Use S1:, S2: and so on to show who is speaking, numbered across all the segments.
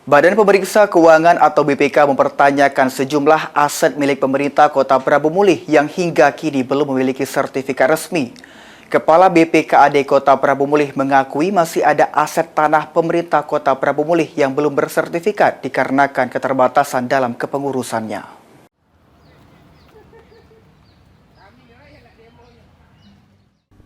S1: Badan Pemeriksa Keuangan atau BPK mempertanyakan sejumlah aset milik pemerintah Kota Prabu Mulih yang hingga kini belum memiliki sertifikat resmi. Kepala BPKAD Kota Prabu Mulih mengakui masih ada aset tanah pemerintah Kota Prabu Mulih yang belum bersertifikat dikarenakan keterbatasan dalam kepengurusannya.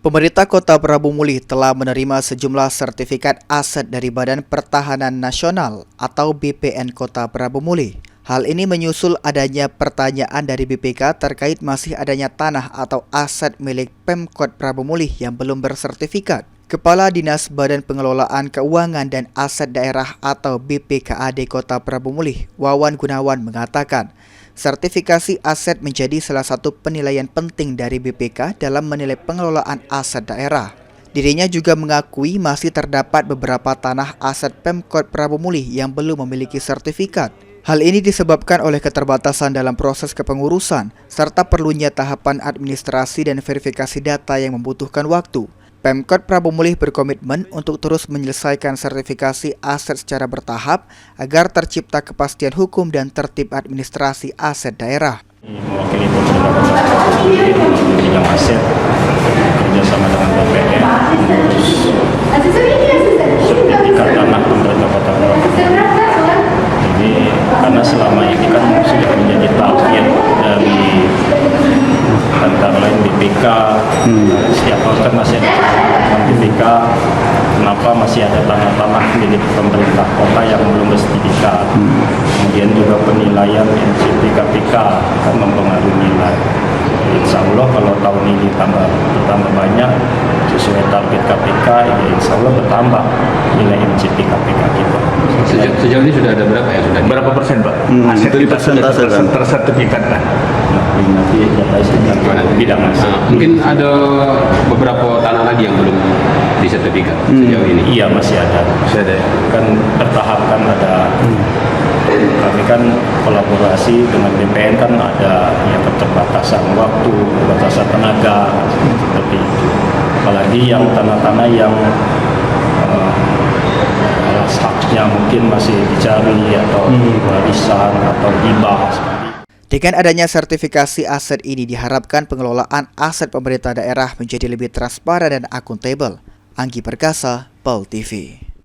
S1: Pemerintah Kota Prabu Mulih telah menerima sejumlah sertifikat aset dari Badan Pertahanan Nasional atau BPN Kota Prabu Mulih. Hal ini menyusul adanya pertanyaan dari BPK terkait masih adanya tanah atau aset milik Pemkot Prabu Mulih yang belum bersertifikat. Kepala Dinas Badan Pengelolaan Keuangan dan Aset Daerah atau BPKAD Kota Prabu Mulih, Wawan Gunawan mengatakan, sertifikasi aset menjadi salah satu penilaian penting dari BPK dalam menilai pengelolaan aset daerah. Dirinya juga mengakui masih terdapat beberapa tanah aset Pemkot Prabu Mulih yang belum memiliki sertifikat. Hal ini disebabkan oleh keterbatasan dalam proses kepengurusan, serta perlunya tahapan administrasi dan verifikasi data yang membutuhkan waktu. Pemkot Prabu Mulih berkomitmen untuk terus menyelesaikan sertifikasi aset secara bertahap agar tercipta kepastian hukum dan tertib administrasi aset daerah.
S2: Mewakili pemerintah Kota Prabu Mulih melalui bidang aset kerjasama dengan BPN mengurus sertifikat tanah pemerintah Kota Prabu Mulih. Jadi karena selama ini kan sudah menjadi target dari antara lain BPK, setiap tahun kan masih ada teman BPK, kenapa masih ada tanah-tanah milik pemerintah kota yang belum bersertifikat. Kemudian juga penilaian MCP KPK akan mempengaruhi nilai. Insya Allah kalau tahun ini bertambah banyak sesuai target KPK, ya insya Allah bertambah nilai MCP KPK kita.
S3: Sejauh ini sudah ada berapa ya?
S4: Berapa persen, Pak? Aset kita sudah tersertifikat kan?
S2: Nanti data bidang aset.
S3: Mungkin ada beberapa tanah lagi yang belum disertifikat sejauh ini.
S2: Iya, masih ada.
S4: Masih ada ya?
S2: Kan bertahap kan ada. Kami kan kolaborasi dengan BPN kan ada ya keterbatasan waktu, keterbatasan tenaga seperti itu. Apalagi yang tanah-tanah yang haknya mungkin masih dicari atau warisan atau hibah.
S1: Dengan adanya sertifikasi aset ini diharapkan pengelolaan aset pemerintah daerah menjadi lebih transparan dan akuntabel. Anggi Perkasa, PAL TV.